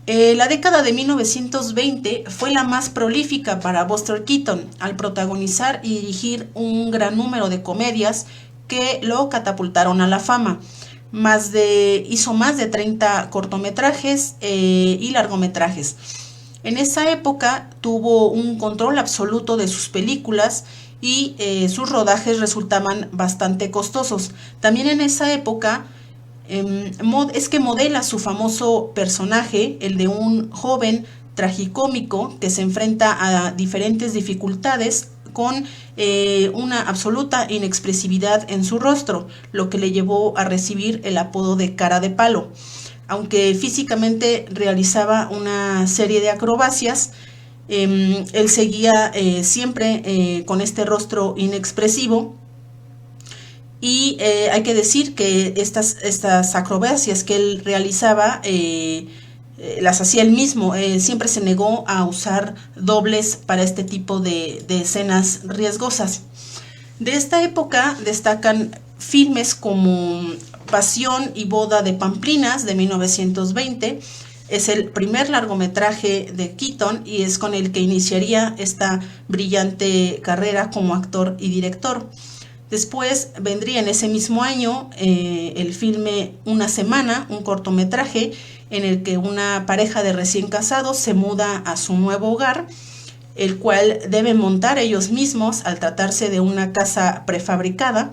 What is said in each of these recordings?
La década de 1920 fue la más prolífica para Buster Keaton al protagonizar y dirigir un gran número de comedias que lo catapultaron a la fama. Hizo más de 30 cortometrajes y largometrajes. En esa época tuvo un control absoluto de sus películas y sus rodajes resultaban bastante costosos. También en esa época es que modela su famoso personaje, el de un joven tragicómico que se enfrenta a diferentes dificultades con una absoluta inexpresividad en su rostro, lo que le llevó a recibir el apodo de cara de palo. Aunque físicamente realizaba una serie de acrobacias, él seguía siempre con este rostro inexpresivo. Y hay que decir que estas acrobacias que él realizaba las hacía él mismo. Siempre se negó a usar dobles para este tipo de escenas riesgosas. De esta época destacan filmes como Pasión y boda de Pamplinas de 1920. Es el primer largometraje de Keaton y es con el que iniciaría esta brillante carrera como actor y director. Después vendría en ese mismo año el filme Una semana, un cortometraje en el que una pareja de recién casados se muda a su nuevo hogar, el cual deben montar ellos mismos al tratarse de una casa prefabricada.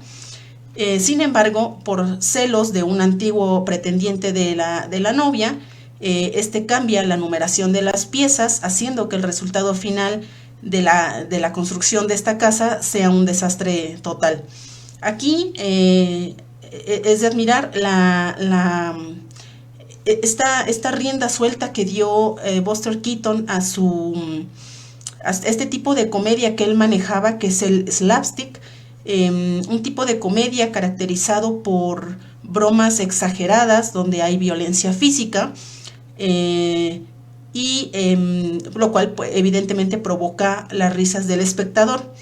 Sin embargo, por celos de un antiguo pretendiente de la novia, este cambia la numeración de las piezas, haciendo que el resultado final de la construcción de esta casa sea un desastre total. Aquí es de admirar esta rienda suelta que dio Buster Keaton a este tipo de comedia que él manejaba, que es el slapstick, un tipo de comedia caracterizado por bromas exageradas donde hay violencia física, lo cual pues, evidentemente provoca las risas del espectador.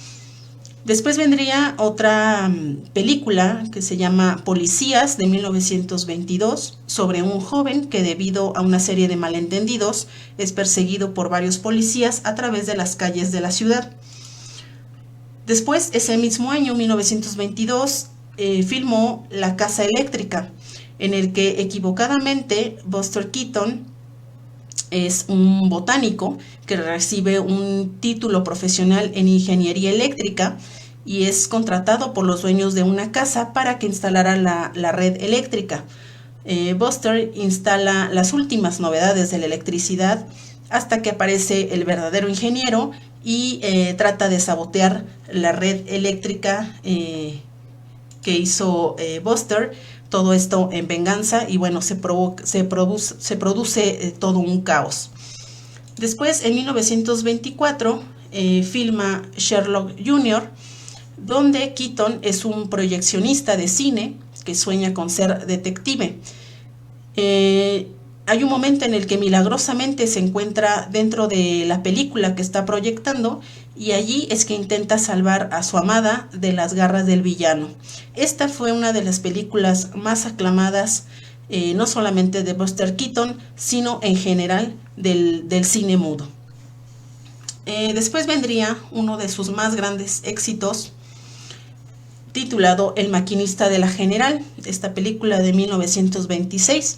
Después vendría otra película que se llama Policías de 1922, sobre un joven que debido a una serie de malentendidos es perseguido por varios policías a través de las calles de la ciudad. Después, ese mismo año, 1922, filmó La Casa Eléctrica, en el que equivocadamente Buster Keaton es un botánico que recibe un título profesional en ingeniería eléctrica y es contratado por los dueños de una casa para que instalara la red eléctrica. Buster instala las últimas novedades de la electricidad hasta que aparece el verdadero ingeniero y trata de sabotear la red eléctrica que hizo Buster. Todo esto en venganza y bueno, se produce todo un caos. Después, en 1924, filma Sherlock Jr., donde Keaton es un proyeccionista de cine que sueña con ser detective. Hay un momento en el que milagrosamente se encuentra dentro de la película que está proyectando y allí es que intenta salvar a su amada de las garras del villano. Esta fue una de las películas más aclamadas, no solamente de Buster Keaton, sino en general del cine mudo. Después vendría uno de sus más grandes éxitos, titulado El maquinista de la General, esta película de 1926,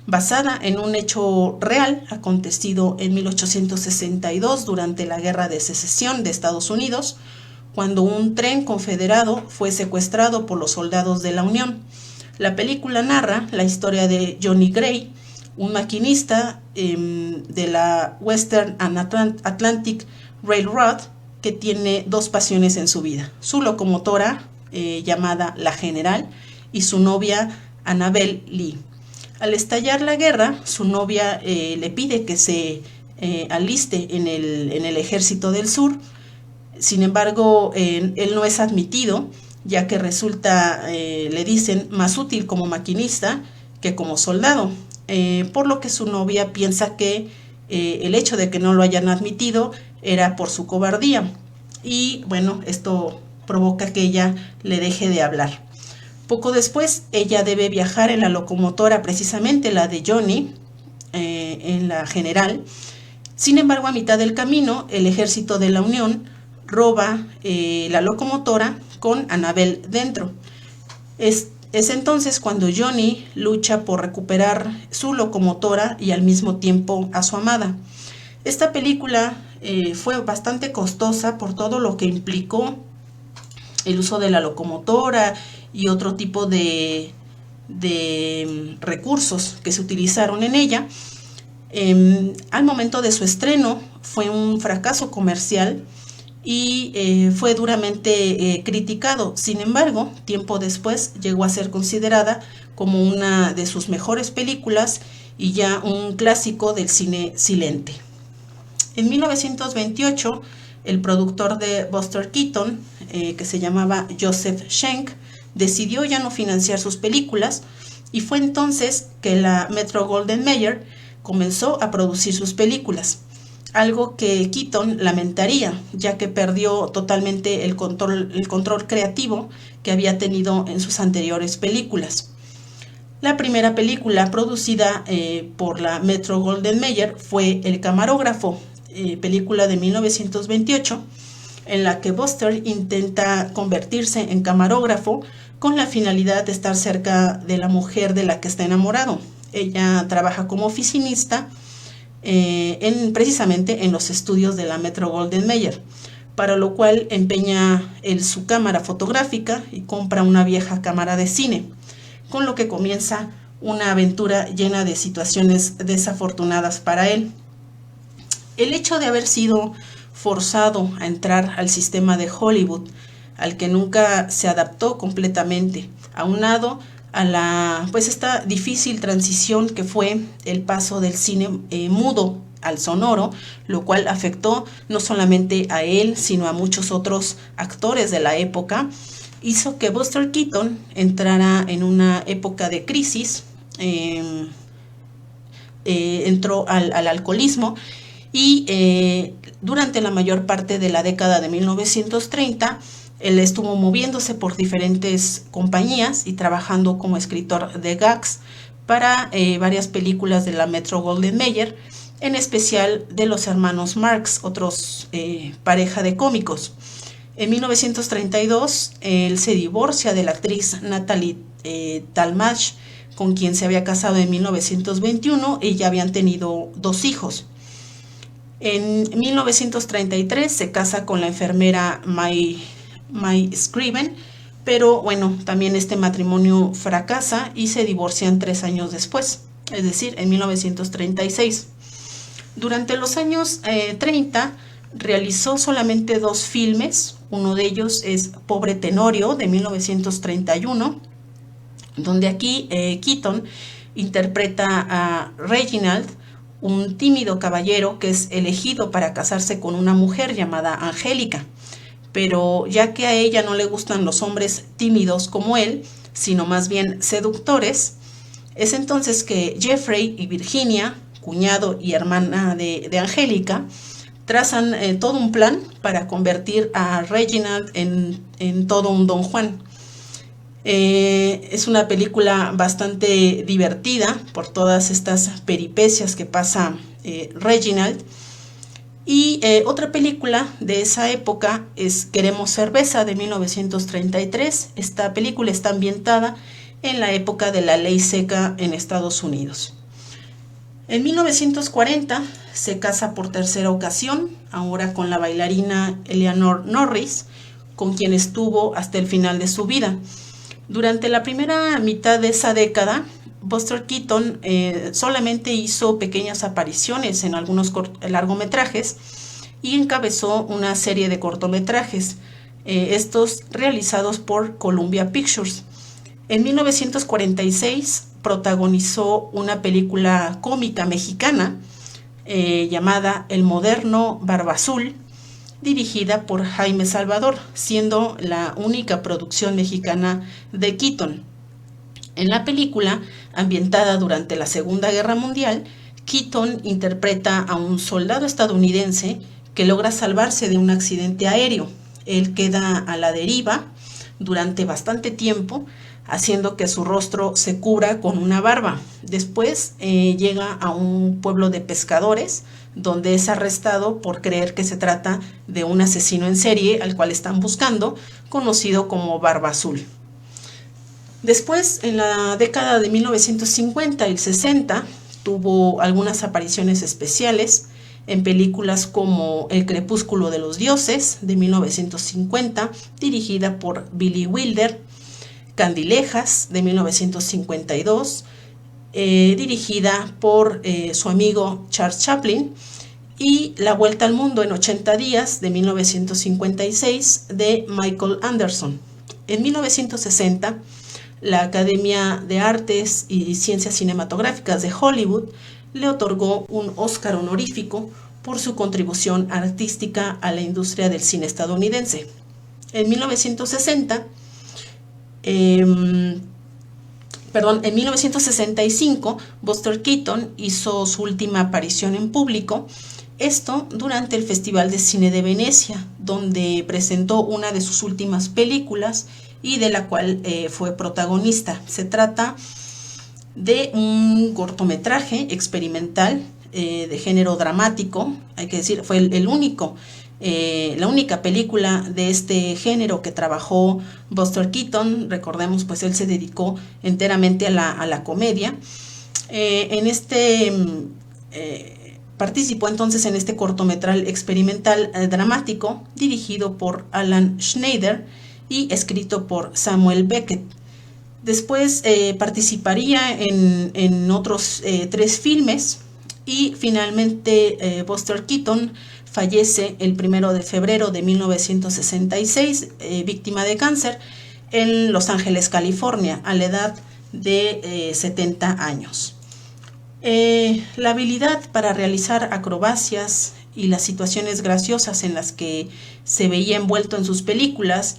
basada en un hecho real acontecido en 1862 durante la Guerra de Secesión de Estados Unidos, cuando un tren confederado fue secuestrado por los soldados de la Unión. La película narra la historia de Johnny Gray, un maquinista de la Western and Atlantic Railroad que tiene dos pasiones en su vida: su locomotora llamada La General y su novia Annabel Lee. Al estallar la guerra, su novia le pide que se aliste en el ejército del sur. Sin embargo, él no es admitido, ya que resulta, le dicen, más útil como maquinista que como soldado, por lo que su novia piensa que el hecho de que no lo hayan admitido era por su cobardía. Y bueno, esto provoca que ella le deje de hablar. Poco después, ella debe viajar en la locomotora, precisamente la de Johnny, en la general. Sin embargo, a mitad del camino, el ejército de la Unión roba la locomotora con Annabelle dentro. Es entonces cuando Johnny lucha por recuperar su locomotora y al mismo tiempo a su amada. Esta película fue bastante costosa por todo lo que implicó el uso de la locomotora y otro tipo de recursos que se utilizaron en ella. Al momento de su estreno fue un fracaso comercial y fue duramente criticado. Sin embargo, tiempo después llegó a ser considerada como una de sus mejores películas y ya un clásico del cine silente. En 1928, el productor de Buster Keaton, que se llamaba Joseph Schenck, decidió ya no financiar sus películas y fue entonces que la Metro-Goldwyn-Mayer comenzó a producir sus películas, algo que Keaton lamentaría, ya que perdió totalmente el control creativo que había tenido en sus anteriores películas. La primera película producida por la Metro-Goldwyn-Mayer fue El camarógrafo, película de 1928, en la que Buster intenta convertirse en camarógrafo con la finalidad de estar cerca de la mujer de la que está enamorado. Ella trabaja como oficinista precisamente en los estudios de la Metro-Goldwyn-Mayer, para lo cual empeña su cámara fotográfica y compra una vieja cámara de cine, con lo que comienza una aventura llena de situaciones desafortunadas para él. El hecho de haber sido forzado a entrar al sistema de Hollywood, al que nunca se adaptó completamente, aunado a esta difícil transición que fue el paso del cine mudo al sonoro, lo cual afectó no solamente a él, sino a muchos otros actores de la época, hizo que Buster Keaton entrara en una época de crisis, entró al alcoholismo y durante la mayor parte de la década de 1930 él estuvo moviéndose por diferentes compañías y trabajando como escritor de gags para varias películas de la Metro-Goldwyn-Mayer, en especial de los hermanos Marx, otros pareja de cómicos. En 1932 él se divorcia de la actriz Natalie Talmadge, con quien se había casado en 1921 y ya habían tenido 2 hijos. En 1933 se casa con la enfermera May Scriven, pero bueno, también este matrimonio fracasa y se divorcian 3 años después, es decir, en 1936. Durante los años 30 realizó solamente 2 filmes, uno de ellos es Pobre Tenorio de 1931, donde aquí Keaton interpreta a Reginald, un tímido caballero que es elegido para casarse con una mujer llamada Angélica, pero ya que a ella no le gustan los hombres tímidos como él, sino más bien seductores, es entonces que Jeffrey y Virginia, cuñado y hermana de Angélica, trazan todo un plan para convertir a Reginald en todo un Don Juan. Es una película bastante divertida por todas estas peripecias que pasa Reginald. Y otra película de esa época es Queremos cerveza de 1933. Esta película está ambientada en la época de la ley seca en Estados Unidos. En 1940 se casa por tercera ocasión, ahora con la bailarina Eleanor Norris, con quien estuvo hasta el final de su vida. Durante la primera mitad de esa década, Buster Keaton solamente hizo pequeñas apariciones en algunos largometrajes y encabezó una serie de cortometrajes, estos realizados por Columbia Pictures. En 1946 protagonizó una película cómica mexicana llamada El moderno Barba Azul, dirigida por Jaime Salvador, siendo la única producción mexicana de Keaton. En la película, ambientada durante la Segunda Guerra Mundial, Keaton interpreta a un soldado estadounidense que logra salvarse de un accidente aéreo. Él queda a la deriva durante bastante tiempo haciendo que su rostro se cubra con una barba. Después llega a un pueblo de pescadores, donde es arrestado por creer que se trata de un asesino en serie al cual están buscando, conocido como Barba Azul. Después, en la década de 1950 y 60, tuvo algunas apariciones especiales en películas como El crepúsculo de los dioses, de 1950, dirigida por Billy Wilder, Candilejas, de 1952, dirigida por su amigo Charles Chaplin, y La vuelta al mundo en 80 días, de 1956, de Michael Anderson. En 1960, la Academia de Artes y Ciencias Cinematográficas de Hollywood le otorgó un Oscar honorífico por su contribución artística a la industria del cine estadounidense. En 1965, Buster Keaton hizo su última aparición en público, esto durante el Festival de Cine de Venecia, donde presentó una de sus últimas películas y de la cual fue protagonista. Se trata de un cortometraje experimental de género dramático, hay que decir, fue la única película de este género que trabajó Buster Keaton. Recordemos, pues él se dedicó enteramente a la comedia. Participó entonces en este cortometraje experimental dramático dirigido por Alan Schneider y escrito por Samuel Beckett. Después participaría en otros 3 filmes y finalmente Buster Keaton fallece el 1 de febrero de 1966, víctima de cáncer, en Los Ángeles, California, a la edad de 70 años. La habilidad para realizar acrobacias y las situaciones graciosas en las que se veía envuelto en sus películas,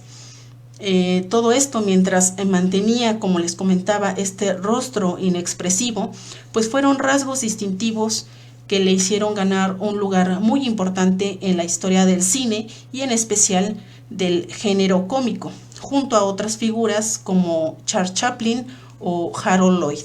todo esto mientras mantenía, como les comentaba, este rostro inexpresivo, pues fueron rasgos distintivos que le hicieron ganar un lugar muy importante en la historia del cine y en especial del género cómico, junto a otras figuras como Charles Chaplin o Harold Lloyd.